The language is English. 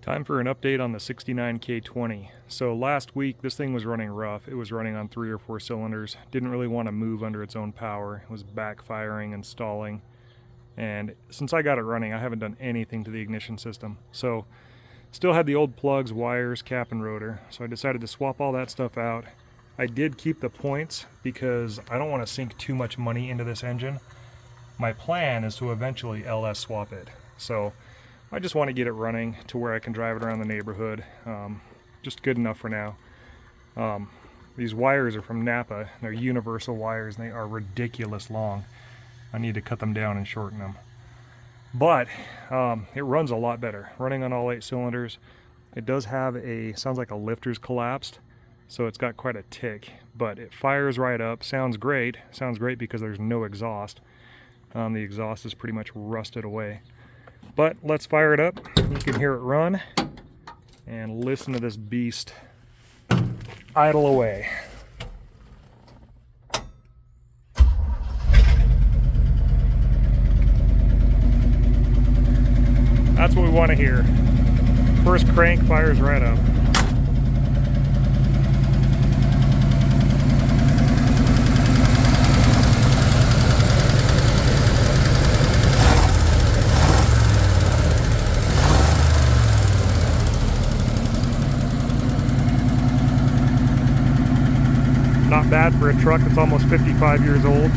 Time for an update on the 69 K20. So last week this thing was running rough. It was running on 3 or 4 cylinders. Didn't really want to move under its own power. It was backfiring and stalling. And since I got it running, I haven't done anything to the ignition system. So still had the old plugs, wires, cap, and rotor. So I decided to swap all that stuff out. I did keep the points because I don't want to sink too much money into this engine. My plan is to eventually LS swap it. So I just want to get it running to where I can drive it around the neighborhood. Just good enough for now. These wires are from Napa. They're universal wires and they are ridiculous long. I need to cut them down and shorten them. But it runs a lot better. Running on all 8 cylinders. It does have sounds like a lifter's collapsed. So it's got quite a tick. But it fires right up. Sounds great. Sounds great because there's no exhaust. The exhaust is pretty much rusted away. But let's fire it up. You can hear it run and listen to this beast idle away. That's what we want to hear. First crank fires right up. Not bad for a truck that's almost 55 years old.